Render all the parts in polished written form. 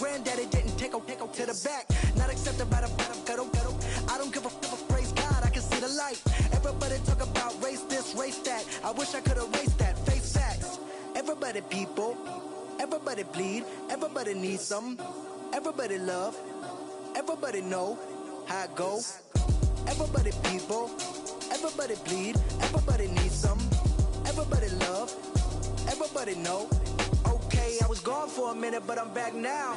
granddaddy didn't take a to the back. Not accepted by the ghetto. I don't give a praise God, I can see the light. Everybody talk about race this, race that. I wish I could erase that, face facts. Everybody people, everybody bleed, everybody needs some. Everybody love, everybody know how it go. Everybody people, everybody bleed, everybody needs some. Everybody love, everybody know. Okay, I was gone for a minute, but I'm back now.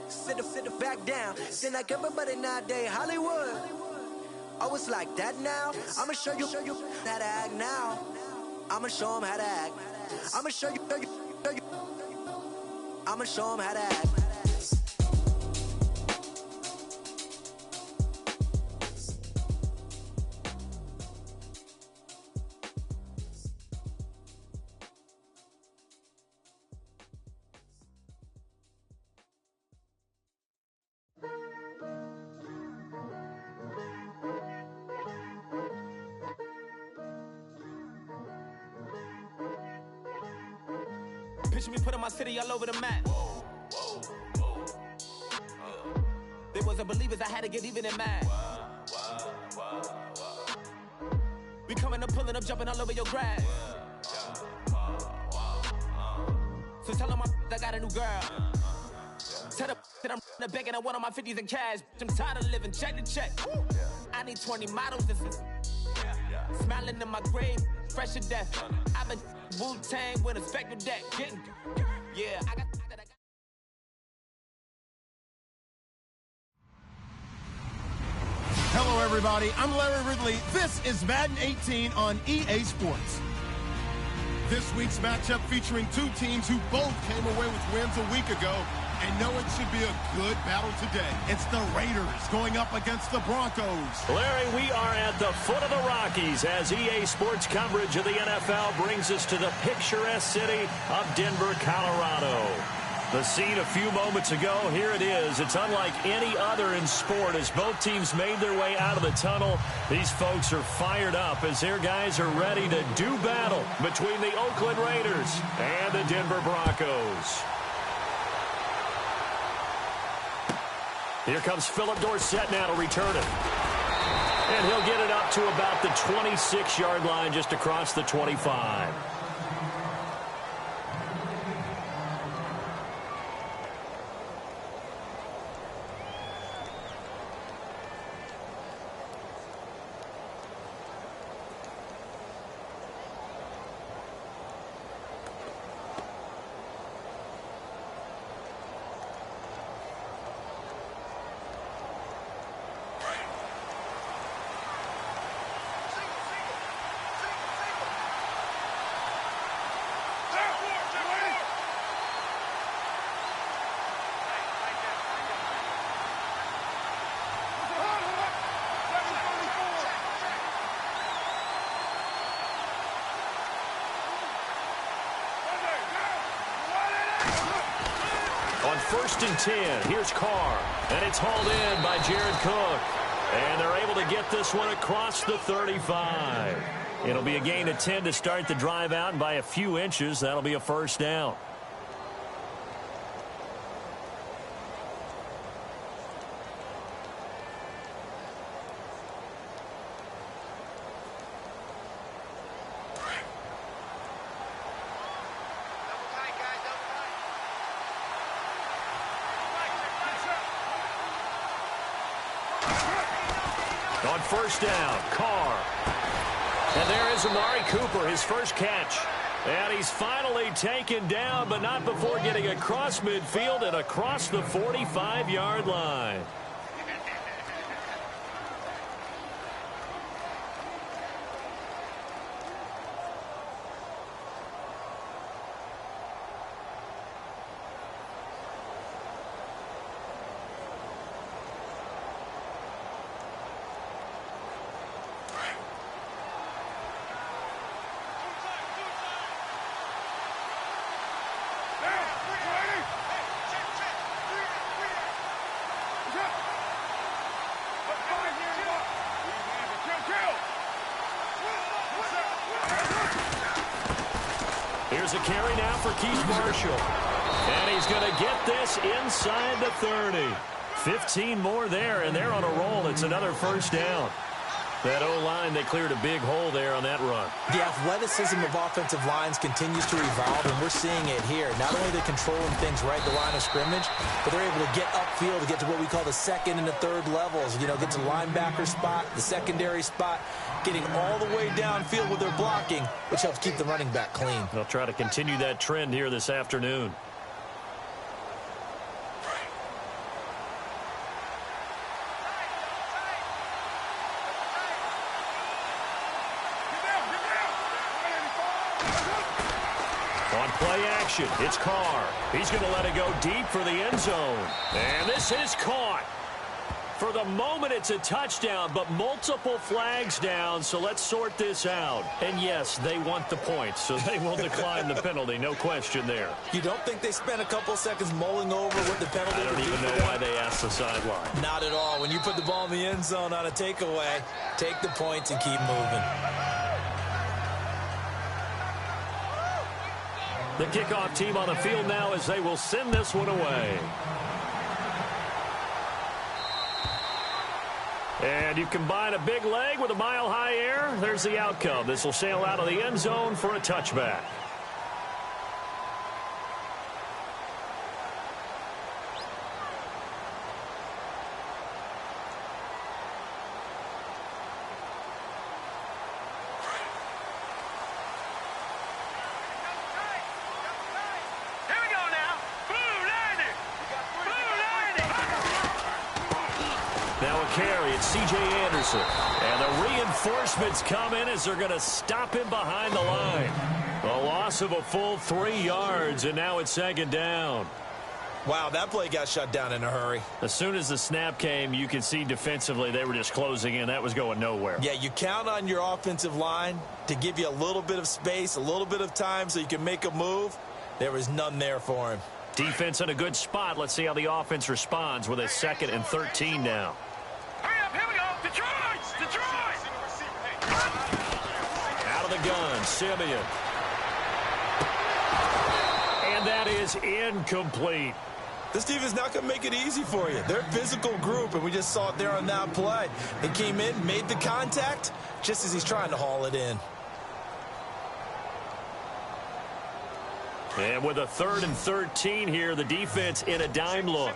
Sit back down. Seem like everybody nowadays Hollywood. Oh, it's like that now. I'ma show you how to act now. I'ma show them how to act. I'ma show you. I'ma show them how to act. Picture me putting my city all over the map. They wasn't believers, I had to get even and mad. We coming up, pulling up, jumping all over your grass. So tell them I got a new girl. Tell them that I'm in the bank and I want all my 50s in cash. I'm tired of living check to check. I need 20 models, this is smiling in my grave, fresh to death. I've been Wu-Tang with a spectral deck. Getting, yeah, I got. Hello, everybody. I'm Larry Ridley. This is Madden 18 on EA Sports. This week's matchup featuring two teams who both came away with wins a week ago and know it should be a good battle today. It's the Raiders going up against the Broncos. Larry, we are at the foot of the Rockies as EA Sports coverage of the NFL brings us to the picturesque city of Denver, Colorado. The scene a few moments ago, here it is. It's unlike any other in sport as both teams made their way out of the tunnel. These folks are fired up as their guys are ready to do battle between the Oakland Raiders and the Denver Broncos. Here comes Philip Dorsett now to return it. And he'll get it up to about the 26-yard line just across the 25. On 1st and 10, here's Carr, and it's hauled in by Jared Cook. And they're able to get this one across the 35. It'll be a gain of 10 to start the drive out, and by a few inches, that'll be a first down. On 1st down, Carr. And there is Amari Cooper, his first catch. And he's finally taken down, but not before getting across midfield and across the 45-yard line. Here's a carry now for Keith Marshall. And he's going to get this inside the 30. 15 more there, and they're on a roll. It's another first down. That O-line, they cleared a big hole there on that run. The athleticism of offensive lines continues to evolve, and we're seeing it here. Not only are they controlling things right at the line of scrimmage, but they're able to get upfield to get to what we call the second and the third levels. You know, get to the linebacker spot, the secondary spot, getting all the way downfield with their blocking, which helps keep the running back clean. They'll try to continue that trend here this afternoon. On play action, it's Carr. He's going to let it go deep for the end zone. And this is caught. For the moment, it's a touchdown, but multiple flags down, so let's sort this out. And yes, they want the points, so they will decline the penalty, no question there. You don't think they spent a couple seconds mulling over what the penalty would be? I don't even know why they asked the sideline. Not at all. When you put the ball in the end zone on a takeaway, take the points and keep moving. The kickoff team on the field now as they will send this one away. And you combine a big leg with a mile-high air. There's the outcome. This will sail out of the end zone for a touchback. Carry, it's C.J. Anderson. And the reinforcements come in as they're going to stop him behind the line. A loss of a full 3 yards, and now it's second down. Wow, that play got shut down in a hurry. As soon as the snap came, you could see defensively they were just closing in. That was going nowhere. Yeah, you count on your offensive line to give you a little bit of space, a little bit of time so you can make a move. There was none there for him. Defense in a good spot. Let's see how the offense responds with a 2nd and 13 now. Out of the gun, Simeon. And that is incomplete. This defense is not going to make it easy for you. They're a physical group, and we just saw it there on that play. They came in, made the contact, just as he's trying to haul it in. And with a 3rd and 13 here, the defense in a dime look.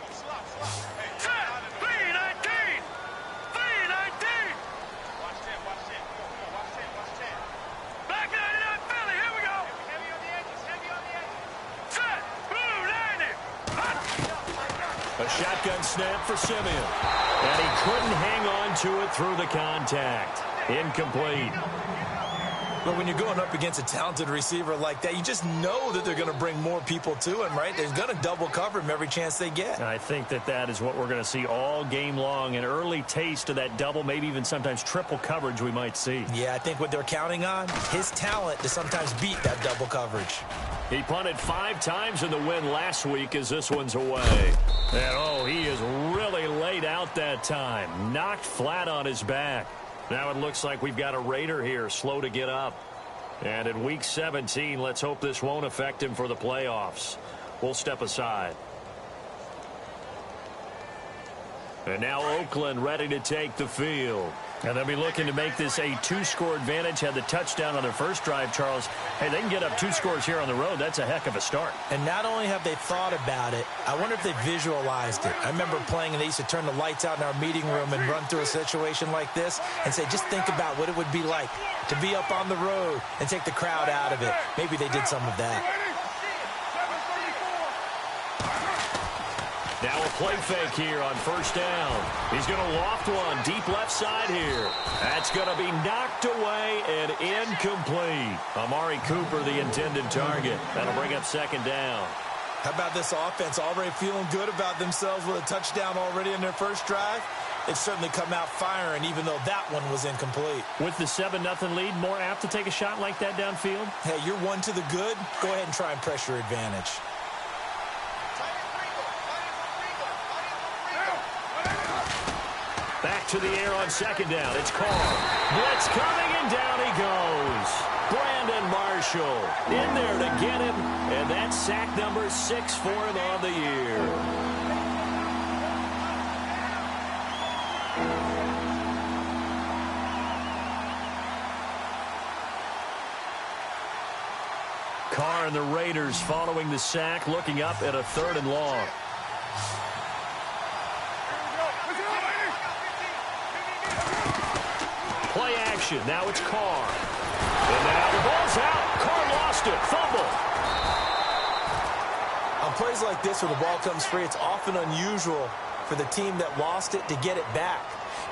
A shotgun snap for Simeon. And he couldn't hang on to it through the contact. Incomplete. But when you're going up against a talented receiver like that, you just know that they're going to bring more people to him, right? They're going to double cover him every chance they get. I think that is what we're going to see all game long. An early taste of that double, maybe even sometimes triple coverage we might see. Yeah, I think what they're counting on, his talent to sometimes beat that double coverage. He punted 5 times in the win last week as this one's away. And, oh, he is really laid out that time. Knocked flat on his back. Now it looks like we've got a Raider here, slow to get up. And in Week 17, let's hope this won't affect him for the playoffs. We'll step aside. And now Oakland ready to take the field. And they'll be looking to make this a 2-score advantage. Had the touchdown on their first drive, Charles. Hey, they can get up 2 scores here on the road. That's a heck of a start. And not only have they thought about it, I wonder if they visualized it. I remember playing, and they used to turn the lights out in our meeting room and run through a situation like this and say, just think about what it would be like to be up on the road and take the crowd out of it. Maybe they did some of that. Now a play fake here on first down. He's going to loft one deep left side here. That's going to be knocked away and incomplete. Amari Cooper, the intended target. That'll bring up second down. How about this offense already feeling good about themselves with a touchdown already in their first drive? They've certainly come out firing, even though that one was incomplete. With the 7-0 lead, more apt to take a shot like that downfield? Hey, you're one to the good. Go ahead and try and press your advantage. Back to the air on second down. It's Carr. Blitz coming, and down he goes. Brandon Marshall in there to get him, and that's sack number 6 for him on the year. Carr and the Raiders following the sack, looking up at a 3rd and long. Play action. Now it's Carr. And now the ball's out. Carr lost it. Fumble. On plays like this where the ball comes free, it's often unusual for the team that lost it to get it back.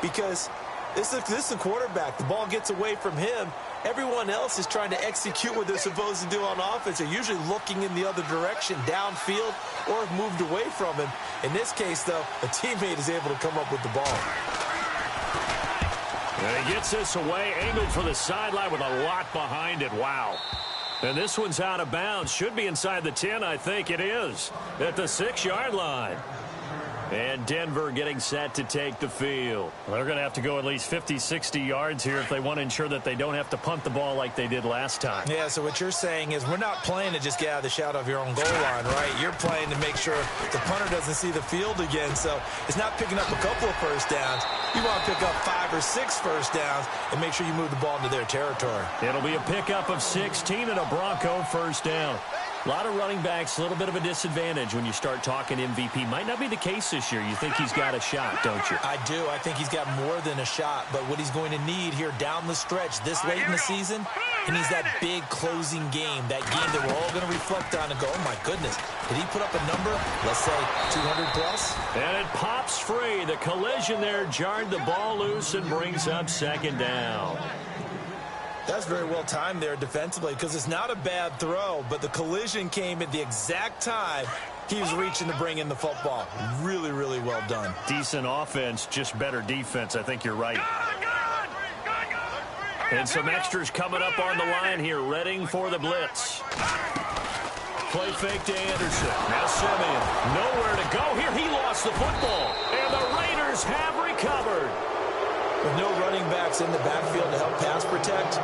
Because this is the quarterback. The ball gets away from him. Everyone else is trying to execute what they're supposed to do on offense. They're usually looking in the other direction, downfield, or have moved away from him. In this case, though, a teammate is able to come up with the ball. And he gets this away, angled for the sideline with a lot behind it. Wow. And this one's out of bounds. Should be inside the 10, I think it is, at the 6-yard line. And Denver getting set to take the field. Well, they're going to have to go at least 50, 60 yards here if they want to ensure that they don't have to punt the ball like they did last time. Yeah, so what you're saying is we're not playing to just get out of the shadow of your own goal line, right? You're playing to make sure the punter doesn't see the field again. So it's not picking up a couple of first downs. You want to pick up 5 or 6 first downs and make sure you move the ball into their territory. It'll be a pickup of 16 and a Bronco first down. A lot of running backs, a little bit of a disadvantage when you start talking MVP. Might not be the case this year. You think he's got a shot, don't you? I do. I think he's got more than a shot. But what he's going to need here down the stretch this late in the season, he needs that big closing game, that game that we're all going to reflect on and go, oh, my goodness, did he put up a number, let's say, 200 plus? And it pops free. The collision there jarred the ball loose and brings up second down. That's very well timed there defensively because it's not a bad throw, but the collision came at the exact time he was reaching to bring in the football. Really, really well done. Decent offense, just better defense. I think you're right. And some extras coming up on the line here, readying for the blitz. Play fake to Anderson. Now Simeon. Nowhere to go here. He lost the football. And the Raiders have recovered. With no running backs in the backfield to help pass protect,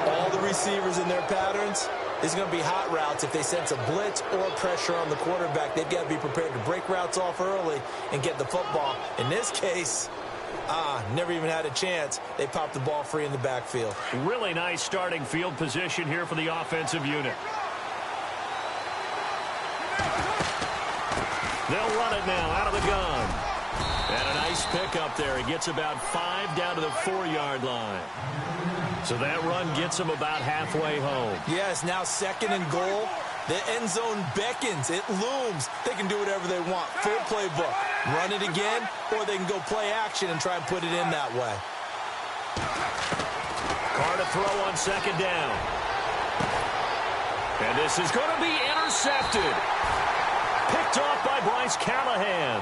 all the receivers in their patterns, it's going to be hot routes. If they sense a blitz or pressure on the quarterback, they've got to be prepared to break routes off early and get the football. In this case, never even had a chance. They popped the ball free in the backfield. Really nice starting field position here for the offensive unit. They'll run it now out of the gun. And a nice pickup there. He gets about 5 down to the 4-yard line. So that run gets him about halfway home. Yes, now 2nd and goal. The end zone beckons. It looms. They can do whatever they want. Full playbook. Run it again, or they can go play action and try and put it in that way. Carr to throw on 2nd down. And this is going to be intercepted. Picked off by Bryce Callahan.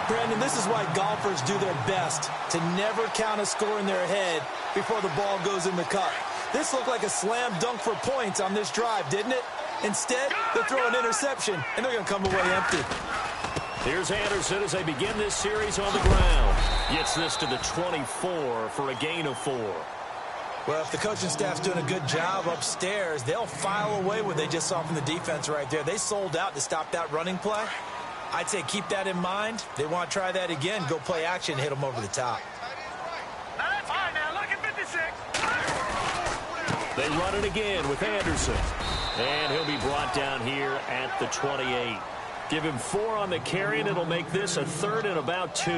Brandon, this is why golfers do their best to never count a score in their head before the ball goes in the cup. This looked like a slam dunk for points on this drive, didn't it? Instead, they're throwing interception, and they're going to come away empty. Here's Anderson as they begin this series on the ground. Gets this to the 24 for a gain of 4. Well, if the coaching staff's doing a good job upstairs, they'll file away what they just saw from the defense right there. They sold out to stop that running play. I'd say keep that in mind. They want to try that again, go play action, hit them over the top. That's fine now. Look at 56. They run it again with Anderson. And he'll be brought down here at the 28. Give him 4 on the carry, and it'll make this a 3rd and about 2.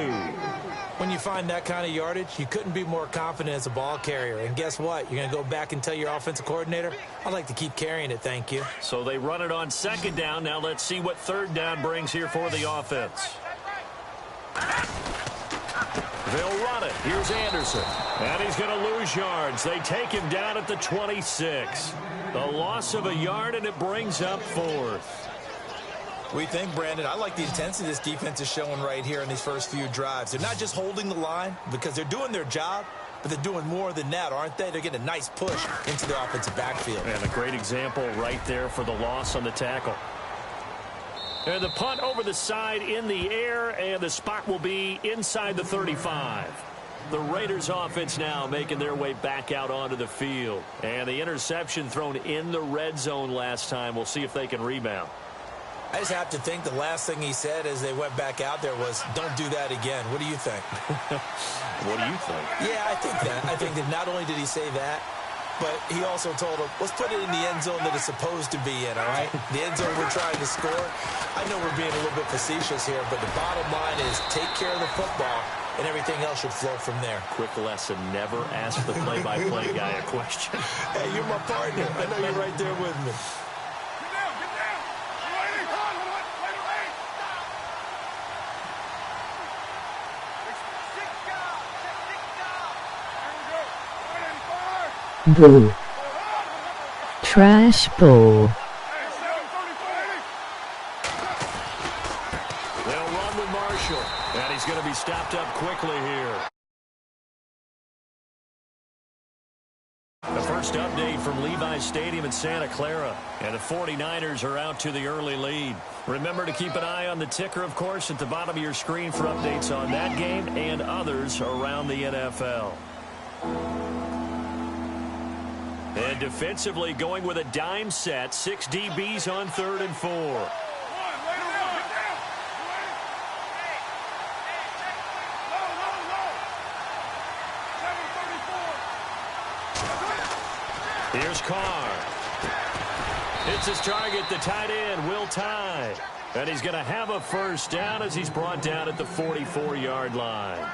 When you find that kind of yardage, you couldn't be more confident as a ball carrier. And guess what? You're going to go back and tell your offensive coordinator, I'd like to keep carrying it, thank you. So they run it on 2nd down. Now let's see what 3rd down brings here for the offense. They'll run it. Here's Anderson. And he's going to lose yards. They take him down at the 26. The loss of a yard, and it brings up 4th. We think, Brandon, I like the intensity this defense is showing right here in these first few drives. They're not just holding the line because they're doing their job, but they're doing more than that, aren't they? They're getting a nice push into the offensive backfield. And a great example right there for the loss on the tackle. And the punt over the side in the air, and the spot will be inside the 35. The Raiders offense now making their way back out onto the field. And the interception thrown in the red zone last time. We'll see if they can rebound. I just have to think the last thing he said as they went back out there was, don't do that again. What do you think? What do you think? Yeah, I think that. I think that not only did he say that, but he also told him, let's put it in the end zone that it's supposed to be in, all right? The end zone we're trying to score. I know we're being a little bit facetious here, but the bottom line is take care of the football, and everything else should flow from there. Quick lesson, never ask the play-by-play guy a question. Hey, you're my partner. I know you're right there with me. Boo. Trash ball. They'll run with Marshall, and he's going to be stopped up quickly here. The first update from Levi's Stadium in Santa Clara, and the 49ers are out to the early lead. Remember to keep an eye on the ticker, of course, at the bottom of your screen for updates on that game and others around the NFL. And defensively going with a dime set. 6 DBs on 3rd and 4. Here's Carr. Hits his target, the tight end, Will Tye. And he's going to have a first down as he's brought down at the 44-yard line.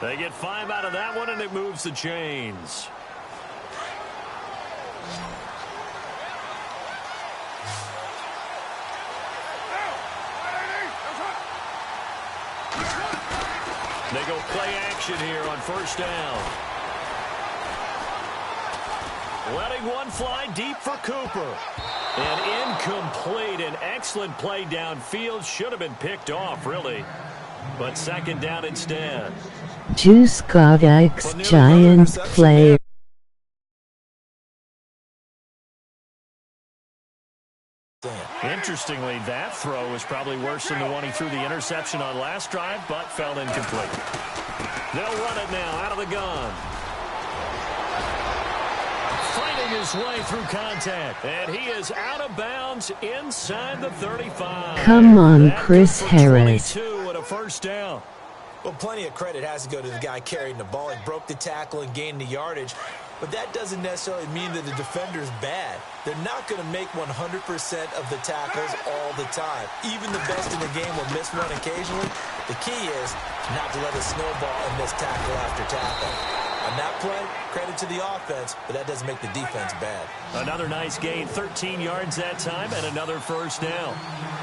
They get 5 out of that one, and it moves the chains. They go play action here on first down. Letting one fly deep for Cooper. And incomplete. An excellent play downfield. Should have been picked off, really. But second down instead. Juice God X giant play. Interestingly, that throw was probably worse than the one he threw the interception on last drive, but fell incomplete. They'll run it now out of the gun. Fighting his way through contact, and he is out of bounds inside the 35. Come on, Chris Harris. 22 and a first down. Well, plenty of credit has to go to the guy carrying the ball. He broke the tackle and gained the yardage. But that doesn't necessarily mean that the defender's bad. They're not going to make 100% of the tackles all the time. Even the best in the game will miss one occasionally. The key is not to let it snowball and miss tackle after tackle. On that play, credit to the offense, but that doesn't make the defense bad. Another nice gain, 13 yards that time, and another first down.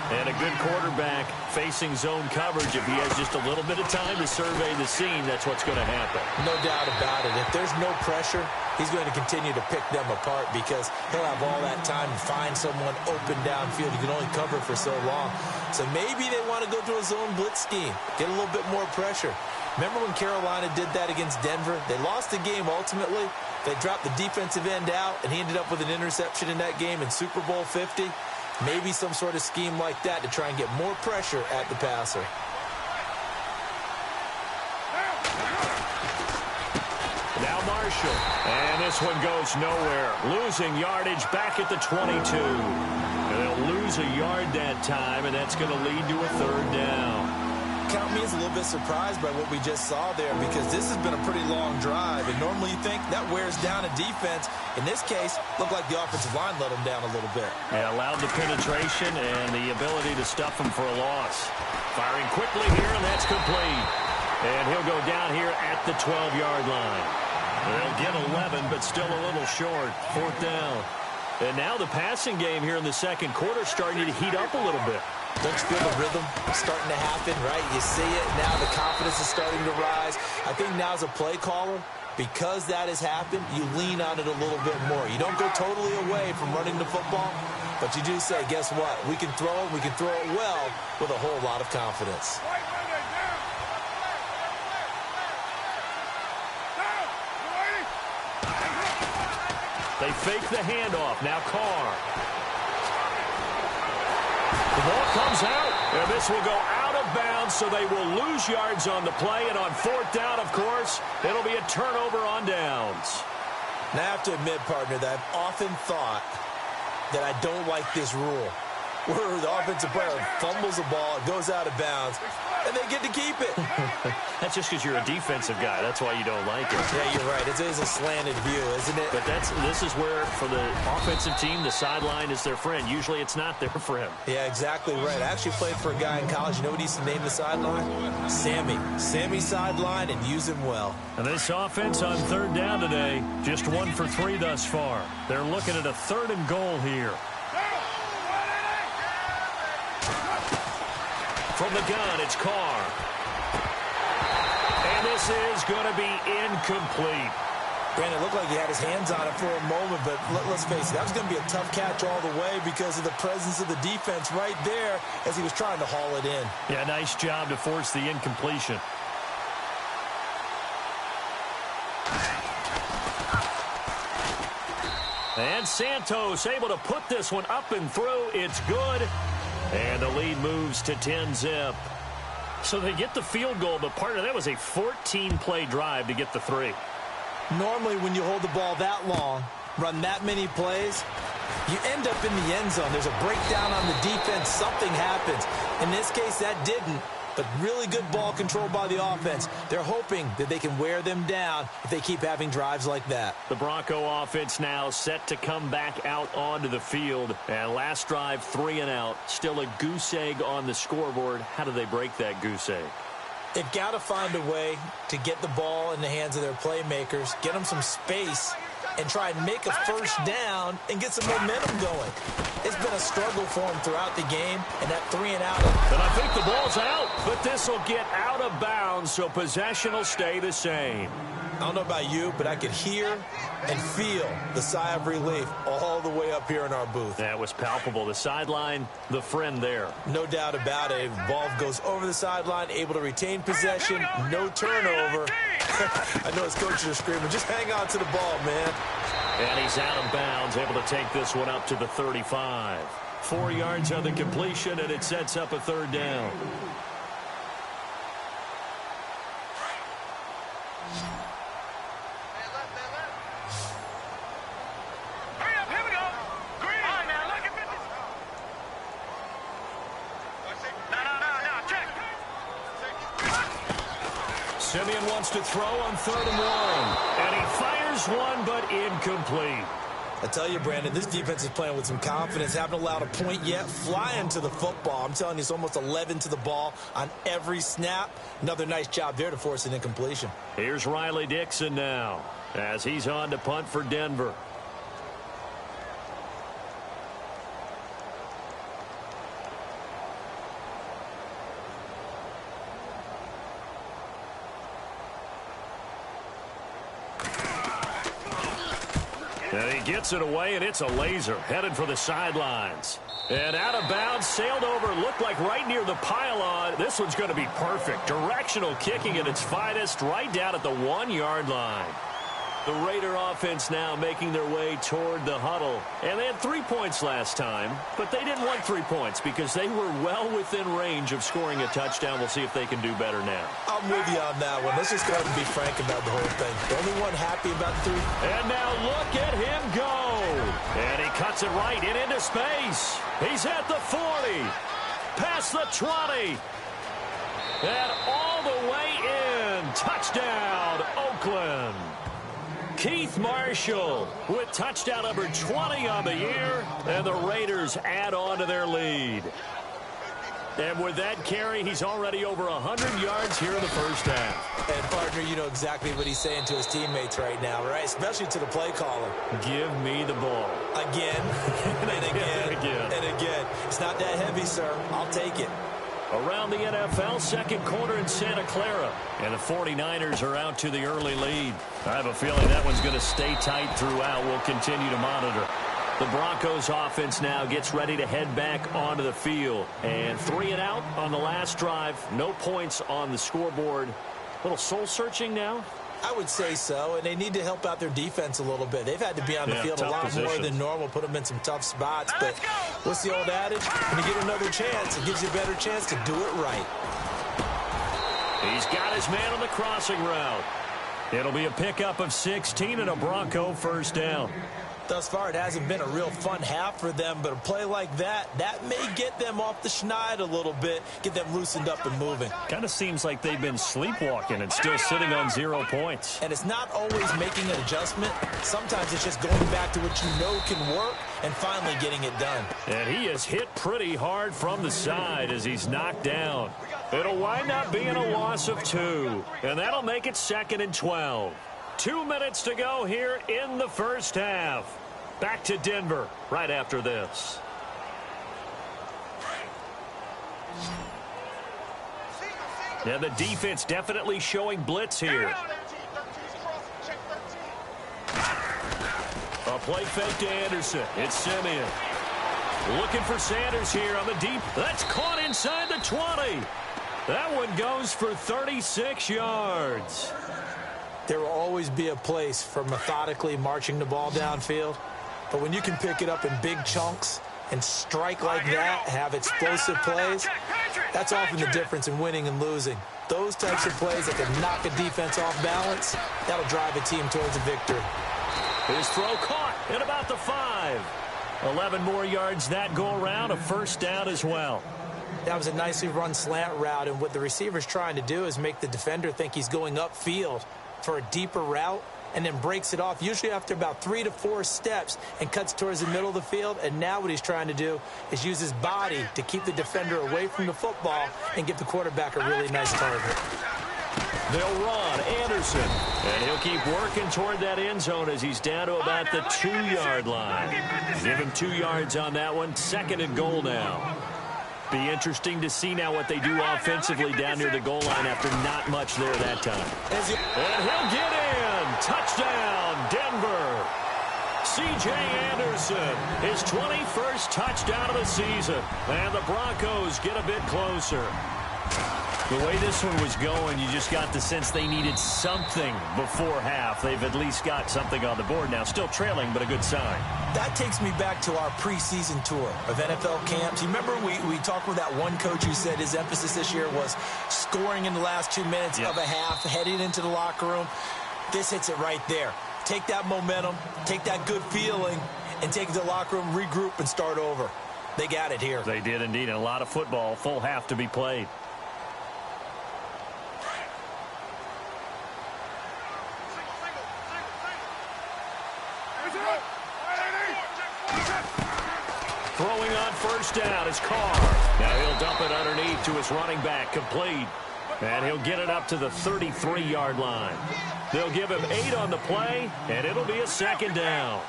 And a good quarterback facing zone coverage. If he has just a little bit of time to survey the scene, that's what's going to happen. No doubt about it. If there's no pressure, he's going to continue to pick them apart because he'll have all that time to find someone open downfield. He can only cover for so long. So maybe they want to go to a zone blitz scheme, get a little bit more pressure. Remember when Carolina did that against Denver? They lost the game ultimately. They dropped the defensive end out, and he ended up with an interception in that game in Super Bowl 50. Maybe some sort of scheme like that to try and get more pressure at the passer. Now Marshall. And this one goes nowhere. Losing yardage back at the 22. And they'll lose a yard that time, and that's going to lead to a third down. Count me as a little bit surprised by what we just saw there because this has been a pretty long drive, and normally you think that wears down a defense. In this case, looked like the offensive line let them down a little bit. Yeah, allowed the penetration and the ability to stuff him for a loss. Firing quickly here, and that's complete. And he'll go down here at the 12-yard line. They'll get 11, but still a little short. Fourth down. And now the passing game here in the second quarter starting to heat up a little bit. Don't you feel the rhythm starting to happen, right? You see it. Now the confidence is starting to rise. I think now as a play caller, because that has happened, you lean on it a little bit more. You don't go totally away from running the football, but you do say, guess what? We can throw it. We can throw it well with a whole lot of confidence. They fake the handoff. Now Carr. The ball comes out, and this will go out of bounds, so they will lose yards on the play. And on fourth down, of course, it'll be a turnover on downs. Now, I have to admit, partner, that I've often thought that I don't like this rule, where the offensive player fumbles the ball, it goes out of bounds, and they get to keep it. That's just because you're a defensive guy. That's why you don't like it. Yeah, you're right. It is a slanted view, isn't it? But this is where, for the offensive team, the sideline is their friend. Usually it's not their friend. Yeah, exactly right. I actually played for a guy in college. You know what he used to name the sideline? Sammy. Sammy sideline, and use him well. And this offense on third down today, just 1 for 3 thus far. They're looking at a 3rd and goal here. From the gun, it's Carr. And this is going to be incomplete. Brandon, it looked like he had his hands on it for a moment, but let's face it, that was going to be a tough catch all the way because of the presence of the defense right there as he was trying to haul it in. Yeah, nice job to force the incompletion. And Santos able to put this one up and through. It's good. And the lead moves to 10-zip. So they get the field goal, but part of that was a 14-play drive to get the 3. Normally, when you hold the ball that long, run that many plays, you end up in the end zone. There's a breakdown on the defense. Something happens. In this case, that didn't. But really good ball control by the offense. They're hoping that they can wear them down if they keep having drives like that. The Bronco offense now set to come back out onto the field. And last drive, 3 and out. Still a goose egg on the scoreboard. How do they break that goose egg? They've got to find a way to get the ball in the hands of their playmakers, get them some space, and try and make a first down and get some momentum going. It's been a struggle for him throughout the game, and that 3 and out. And I think the ball's out, but this will get out of bounds, so possession will stay the same. I don't know about you, but I could hear and feel the sigh of relief all the way up here in our booth. That was palpable. The sideline, the friend there. No doubt about it. Ball goes over the sideline, able to retain possession, no turnover. I know his coaches are screaming, just hang on to the ball, man. And he's out of bounds, able to take this one up to the 35. 4 yards on the completion, and it sets up a 3rd down. Simeon wants to throw on 3rd and 1. And he fires one, but incomplete. I tell you, Brandon, this defense is playing with some confidence. Haven't allowed a point yet. Flying to the football. I'm telling you, it's almost 11 to the ball on every snap. Another nice job there to force an incompletion. Here's Riley Dixon now as he's on to punt for Denver. And he gets it away, and it's a laser headed for the sidelines. And out of bounds, sailed over, looked like right near the pylon. This one's going to be perfect. Directional kicking at its finest, right down at the 1-yard line. The Raider offense now making their way toward the huddle. And they had 3 points last time, but they didn't want 3 points because they were well within range of scoring a touchdown. We'll see if they can do better now. I'm with you on that one. Let's just go ahead and be frank about the whole thing. The only one happy about the 3. And now look at him go. And he cuts it right and into space. He's at the 40. Past the 20. And all the way in. Touchdown, Oakland. Keith Marshall with touchdown number 20 on the year, and the Raiders add on to their lead. And with that carry, he's already over 100 yards here in the first half. And, partner, you know exactly what he's saying to his teammates right now, right? Especially to the play caller. Give me the ball. Again, and again, and again. It's not that heavy, sir. I'll take it. Around the NFL, second quarter in Santa Clara. And the 49ers are out to the early lead. I have a feeling that one's going to stay tight throughout. We'll continue to monitor. The Broncos offense now gets ready to head back onto the field. And 3 and out on the last drive. No points on the scoreboard. A little soul-searching now. I would say so, and they need to help out their defense a little bit. They've had to be on the field a lot more than normal, put them in some tough spots. But what's the old adage? When you get another chance, it gives you a better chance to do it right. He's got his man on the crossing route. It'll be a pickup of 16 and a Bronco first down. Thus far, it hasn't been a real fun half for them, but a play like that may get them off the schneid a little bit, get them loosened up and moving. Kind of seems like they've been sleepwalking and still sitting on 0 points. And it's not always making an adjustment. Sometimes it's just going back to what you know can work and finally getting it done. And he is hit pretty hard from the side as he's knocked down. It'll wind up being a loss of 2, and that'll make it 2nd and 12. 2 minutes to go here in the first half. Back to Denver right after this. And the defense definitely showing blitz here. A play fake to Anderson. It's Simeon. Looking for Sanders here on the deep. That's caught inside the 20. That one goes for 36 yards. There will always be a place for methodically marching the ball downfield. But when you can pick it up in big chunks and strike like that, have explosive plays, that's often the difference in winning and losing. Those types of plays that can knock a defense off balance, that'll drive a team towards a victory. His throw caught at about the 5. 11 more yards that go around, a first down as well. That was a nicely run slant route, and what the receiver's trying to do is make the defender think he's going upfield for a deeper route, and then breaks it off, usually after about 3 to 4 steps, and cuts towards the middle of the field. And now what he's trying to do is use his body to keep the defender away from the football and give the quarterback a really nice target. They'll run Anderson, and he'll keep working toward that end zone as he's down to about the 2-yard line. Give him 2 yards on that one. 2nd and goal now. Be interesting to see now what they do offensively down near the goal line after not much there that time. And he'll get in. Touchdown, Denver. C.J. Anderson, his 21st touchdown of the season. And the Broncos get a bit closer. The way this one was going, you just got the sense they needed something before half. They've at least got something on the board now. Still trailing, but a good sign. That takes me back to our preseason tour of NFL camps. You remember we talked with that one coach who said his emphasis this year was scoring in the last 2 minutes of a half, heading into the locker room. This hits it right there. Take that momentum, take that good feeling, and take it to the locker room, regroup, and start over. They got it here. They did indeed. And a lot of football, full half to be played. Throwing on first down is Carr. Now he'll dump it underneath to his running back, complete. And he'll get it up to the 33-yard line. They'll give him 8 on the play, and it'll be a 2nd down.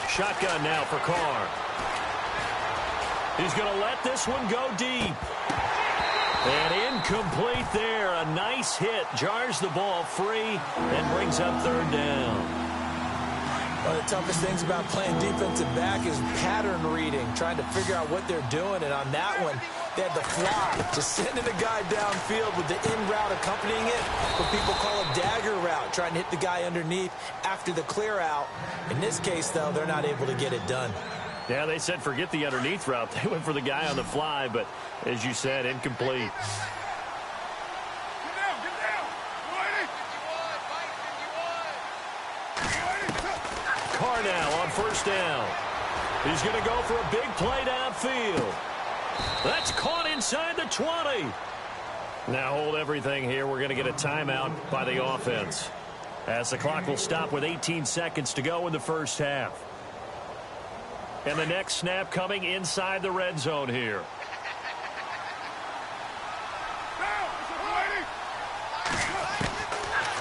Shotgun now for Carr. He's going to let this one go deep. And incomplete there. A nice hit. Jars the ball free and brings up 3rd down. One of the toughest things about playing defensive back is pattern reading, trying to figure out what they're doing. And on that one, they had the fly, just sending a guy downfield with the in route accompanying it, what people call a dagger route, trying to hit the guy underneath after the clear out. In this case, though, they're not able to get it done. Yeah, they said forget the underneath route. They went for the guy on the fly, but as you said, incomplete. Carr now on first down. He's going to go for a big play downfield. That's caught inside the 20. Now hold everything here. We're going to get a timeout by the offense, as the clock will stop with 18 seconds to go in the first half. And the next snap coming inside the red zone here.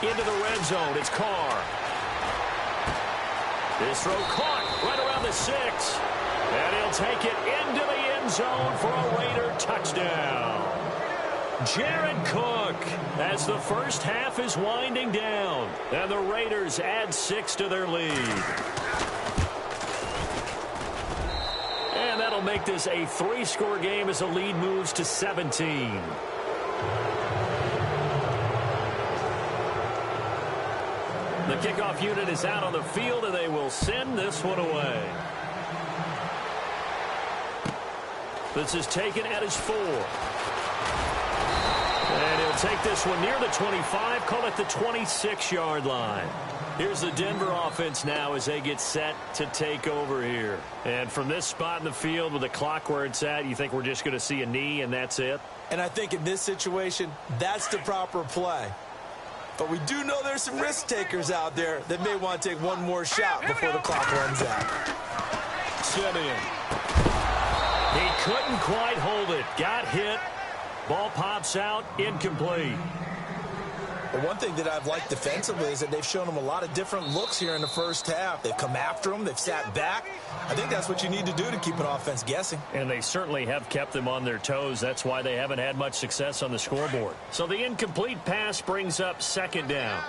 Into the red zone, it's Carr. His throw caught right around the 6. And he'll take it into the end zone for a Raider touchdown. Jared Cook, as the first half is winding down. And the Raiders add 6 to their lead. And that'll make this a 3-score game as the lead moves to 17. The kickoff unit is out on the field, and they will send this one away. This is taken at his 4. And he'll take this one near the 25, call it the 26-yard line. Here's the Denver offense now as they get set to take over here. And from this spot in the field with the clock where it's at, you think we're just going to see a knee and that's it? And I think in this situation, that's the proper play. But we do know there's some risk takers out there that may want to take one more shot before the clock runs out. Simeon. He couldn't quite hold it. Got hit. Ball pops out. Incomplete. But one thing that I've liked defensively is that they've shown them a lot of different looks here in the first half. They've come after them. They've sat back. I think that's what you need to do to keep an offense guessing. And they certainly have kept them on their toes. That's why they haven't had much success on the scoreboard. So the incomplete pass brings up second down.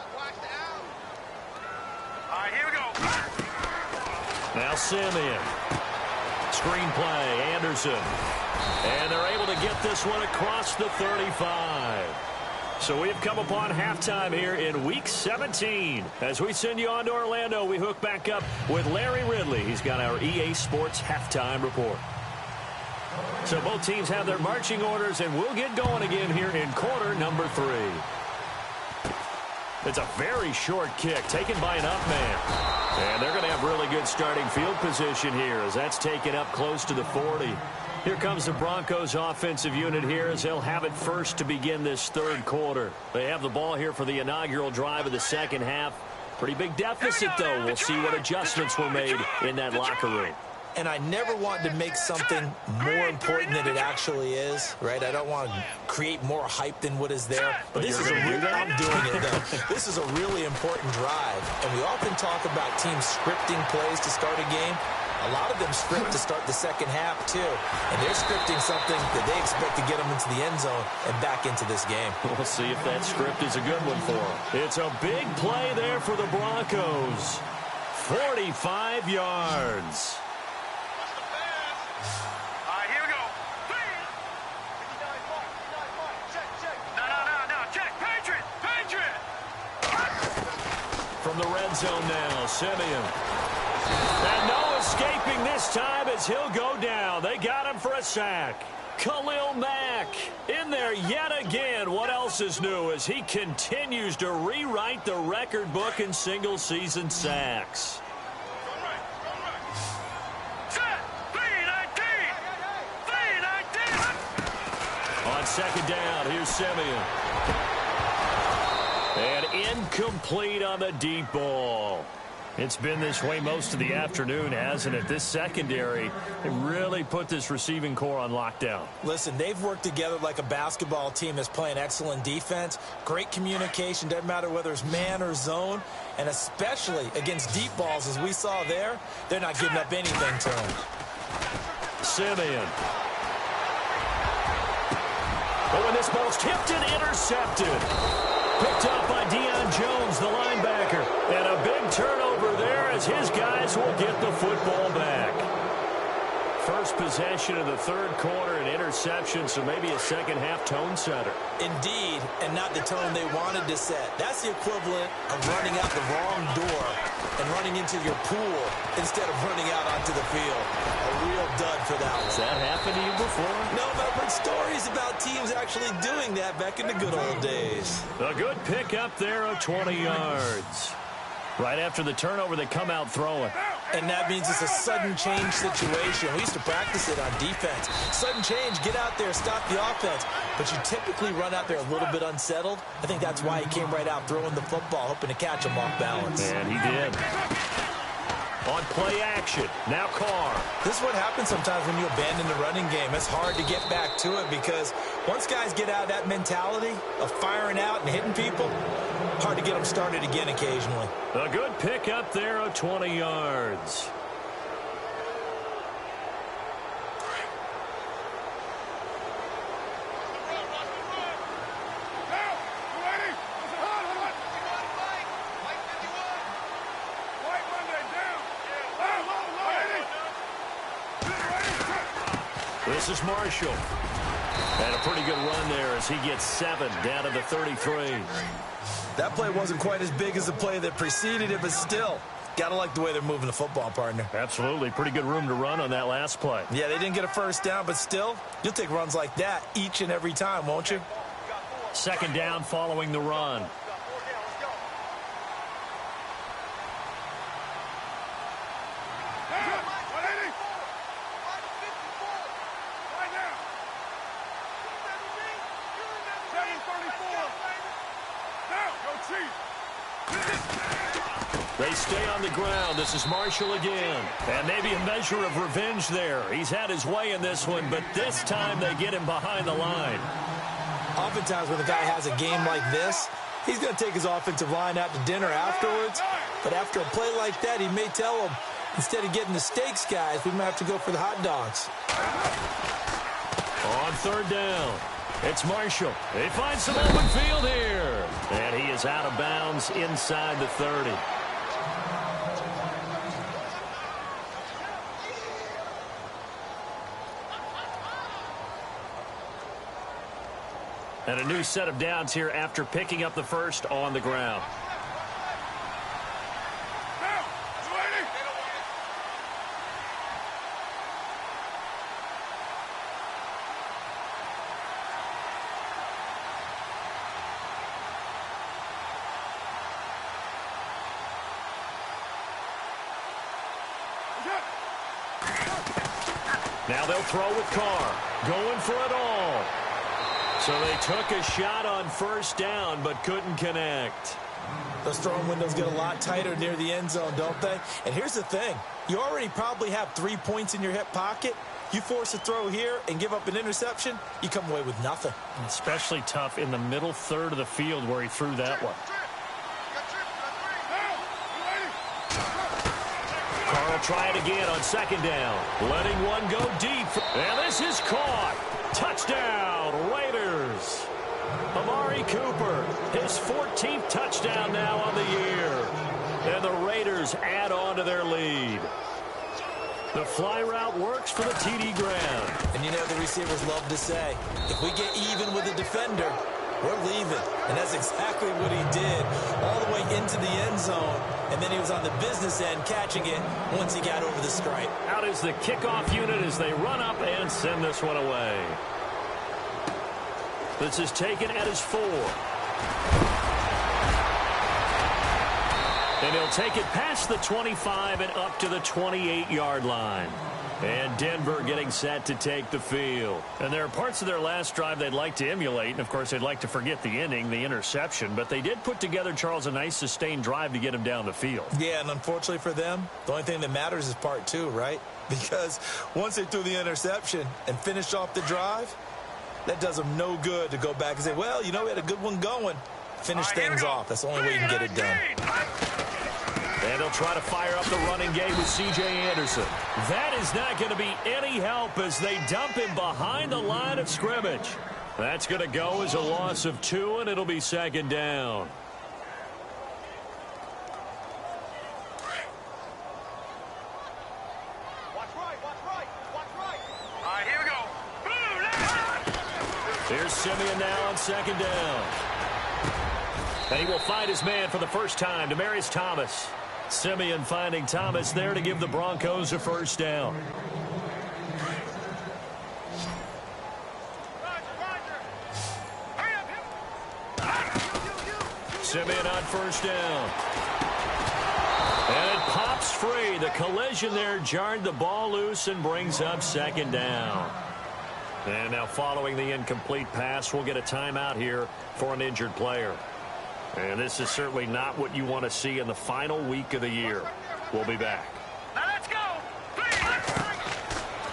All right, here we go. Now Simeon. Screen play, Anderson. And they're able to get this one across the 35. So we've come upon halftime here in Week 17. As we send you on to Orlando, we hook back up with Larry Ridley. He's got our EA Sports halftime report. So both teams have their marching orders, and we'll get going again here in quarter number 3. It's a very short kick taken by an up man. And they're going to have really good starting field position here as that's taken up close to the 40. Here comes the Broncos offensive unit here as they'll have it first to begin this third quarter. They have the ball here for the inaugural drive of the second half. Pretty big deficit, though. We'll see what adjustments were made in that locker room. And I never want to make something more important than it actually is, right? I don't want to create more hype than what is there. But this is I'm doing it, though. This is a really important drive. And we often talk about teams scripting plays to start a game. A lot of them script to start the second half, too. And they're scripting something that they expect to get them into the end zone and back into this game. We'll see if that script is a good one for them. It's a big play there for the Broncos. 45 yards. All right, here we go. No, check. Patriot. From the red zone now, Simeon. And no escaping this time as he'll go down. They got him for a sack. Khalil Mack in there yet again. What else is new as he continues to rewrite the record book in single-season sacks. On second down, here's Simeon. And incomplete on the deep ball. It's been this way most of the afternoon, hasn't it? This secondary really put this receiving core on lockdown. Listen, they've worked together like a basketball team that's playing excellent defense. Great communication, doesn't matter whether it's man or zone. And especially against deep balls, as we saw there, they're not giving up anything to them. Simeon. But when this ball's tipped and intercepted. Picked up by Deion Jones, the linebacker. And a big turnover there as his guys will get the football back. First possession of the third quarter, an interception, so maybe a second-half tone setter. Indeed, and not the tone they wanted to set. That's the equivalent of running out the wrong door and running into your pool instead of running out onto the field. A real dud for that one. Has that happened to you before? No, but I've heard stories about teams actually doing that back in the good old days. A good pick up there of 20 yards. Right after the turnover, they come out throwing. And that means it's a sudden change situation. We used to practice it on defense. Sudden change, get out there, stop the offense. But you typically run out there a little bit unsettled. I think that's why he came right out throwing the football, hoping to catch him off balance. And he did. On play action, now Carr. This is what happens sometimes when you abandon the running game. It's hard to get back to it because once guys get out of that mentality of firing out and hitting people, hard to get them started again occasionally. A good pick up there of 20 yards. This is Marshall. And a pretty good run there as he gets 7 down to the 33. That play wasn't quite as big as the play that preceded it, but still, got to like the way they're moving the football, partner. Absolutely. Pretty good room to run on that last play. Yeah, they didn't get a first down, but still, you'll take runs like that each and every time, won't you? Second down following the run. They stay on the ground. This is Marshall again. And maybe a measure of revenge there. He's had his way in this one, but this time they get him behind the line. Oftentimes when the guy has a game like this, he's going to take his offensive line out to dinner afterwards. But after a play like that, he may tell them, instead of getting the steaks, guys, we might have to go for the hot dogs. On third down, it's Marshall. They find some open field here. And he is out of bounds inside the 30. And a new set of downs here after picking up the first on the ground. Now they'll throw with Carr, going for it all. So they took a shot on first down, but couldn't connect. Those throwing windows get a lot tighter near the end zone, don't they? And here's the thing. You already probably have 3 points in your hip pocket. You force a throw here and give up an interception, you come away with nothing. Especially tough in the middle third of the field where he threw that one. Carr will try it again on second down. Letting one go deep. And this is caught. Touchdown, Raiders. Amari Cooper, his 14th touchdown now on the year. And the Raiders add on to their lead. The fly route works for the TD ground. And you know the receivers love to say, if we get even with a defender, we're leaving. And that's exactly what he did, all the way into the end zone. And then he was on the business end catching it once he got over the stripe. Out is the kickoff unit as they run up and send this one away. This is taken at his 4. And he'll take it past the 25 and up to the 28-yard line. And Denver getting set to take the field. And there are parts of their last drive they'd like to emulate. And, of course, they'd like to forget the ending, the interception. But they did put together, Charles, a nice sustained drive to get him down the field. Yeah, and unfortunately for them, the only thing that matters is part 2, right? Because once they threw the interception and finished off the drive, that does them no good to go back and say, well, you know, we had a good one going. Finish things off. That's the only way you can get it done. And they'll try to fire up the running game with C.J. Anderson. That is not going to be any help as they dump him behind the line of scrimmage. That's going to go as a loss of 2, and it'll be second down. Here we go. Here's Simeon now on second down. And he will find his man for the first time, Demaryius Thomas. Simeon finding Thomas there to give the Broncos a first down. Simeon on first down. And it pops free. The collision there jarred the ball loose and brings up second down. And now following the incomplete pass, we'll get a timeout here for an injured player. And this is certainly not what you want to see in the final week of the year. We'll be back. Now let's go.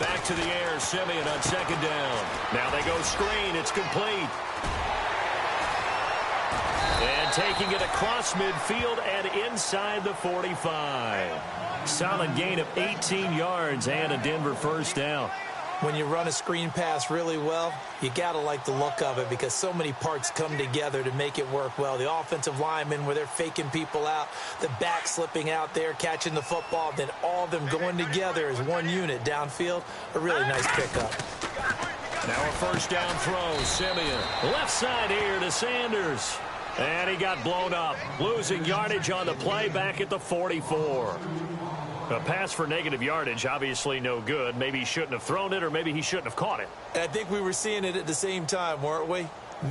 Back to the air, Simeon on second down. Now they go screen. It's complete. And taking it across midfield and inside the 45. Solid gain of 18 yards and a Denver first down. When you run a screen pass really well, you got to like the look of it because so many parts come together to make it work well. The offensive linemen where they're faking people out, the back slipping out there, catching the football, then all of them going together as one unit downfield. A really nice pickup. Now a first down throw. Simeon. Left side here to Sanders. And he got blown up. Losing yardage on the play back at the 44. A pass for negative yardage, obviously no good. Maybe he shouldn't have thrown it, or maybe he shouldn't have caught it. I think we were seeing it at the same time, weren't we?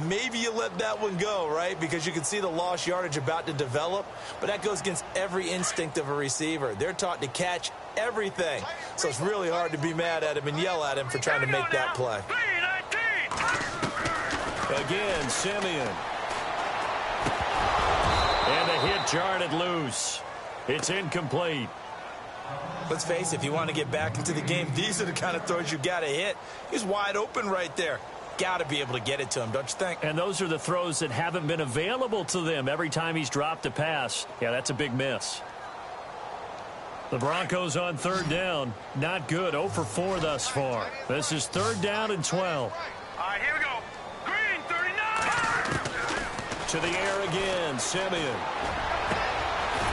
Maybe you let that one go, right? Because you can see the lost yardage about to develop. But that goes against every instinct of a receiver. They're taught to catch everything. So it's really hard to be mad at him and yell at him for trying to make that play. Again, Simeon. And the hit jarred it loose. It's incomplete. Let's face it, if you want to get back into the game, these are the kind of throws you got to hit. He's wide open right there. Got to be able to get it to him, don't you think? And those are the throws that haven't been available to them every time he's dropped a pass. Yeah, that's a big miss. The Broncos on third down. Not good. 0 for 4 thus far. This is third down and 12. All right, here we go. Green, 39. To the air again. Simeon.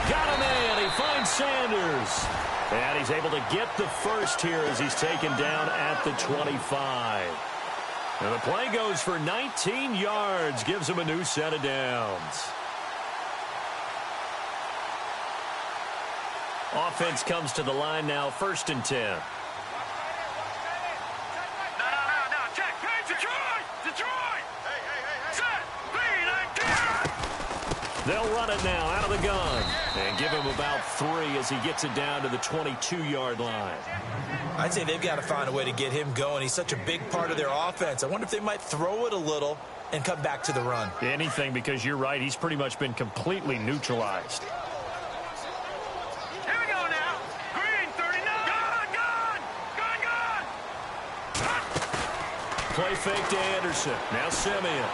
Got him in. He finds Sanders. And he's able to get the first here as he's taken down at the 25. And the play goes for 19 yards. Gives him a new set of downs. Offense comes to the line now, 1st and 10. No. Check. Hey, Detroit. Hey. Set. Green, 19. They'll run it now out of the gun. And give him about 3 as he gets it down to the 22-yard line. I'd say they've got to find a way to get him going. He's such a big part of their offense. I wonder if they might throw it a little and come back to the run. Anything, because you're right. He's pretty much been completely neutralized. Here we go now. Green, 39. Gun. Play fake to Anderson. Now Simeon.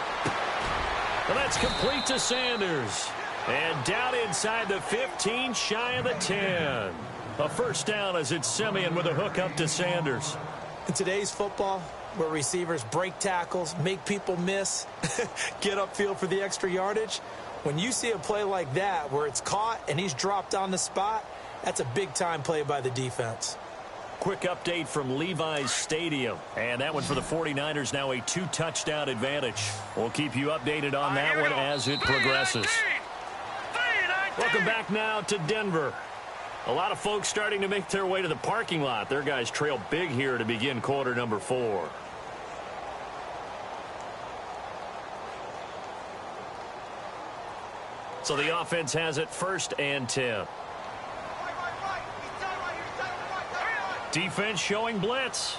And that's complete to Sanders. And down inside the 15, shy of the 10. A first down as it's Simeon with a hook up to Sanders. In today's football, where receivers break tackles, make people miss, get upfield for the extra yardage, when you see a play like that where it's caught and he's dropped on the spot, that's a big-time play by the defense. Quick update from Levi's Stadium. And that one for the 49ers, now a 2-touchdown advantage. We'll keep you updated on that one as it progresses. Welcome back now to Denver. A lot of folks starting to make their way to the parking lot. Their guys trail big here to begin quarter number 4. So the offense has it 1st and 10. Defense showing blitz.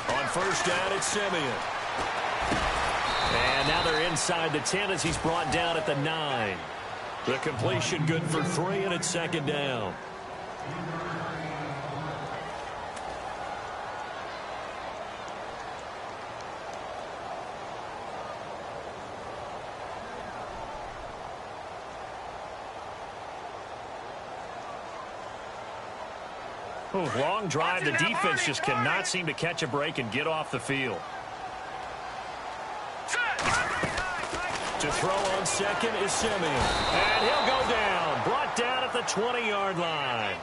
On first down, it's Simeon. And now they're inside the 10 as he's brought down at the 9. The completion good for 3, and it's 2nd down. Long drive. The defense just cannot seem to catch a break and get off the field. To throw on second is Simeon. And he'll go down. Brought down at the 20-yard line.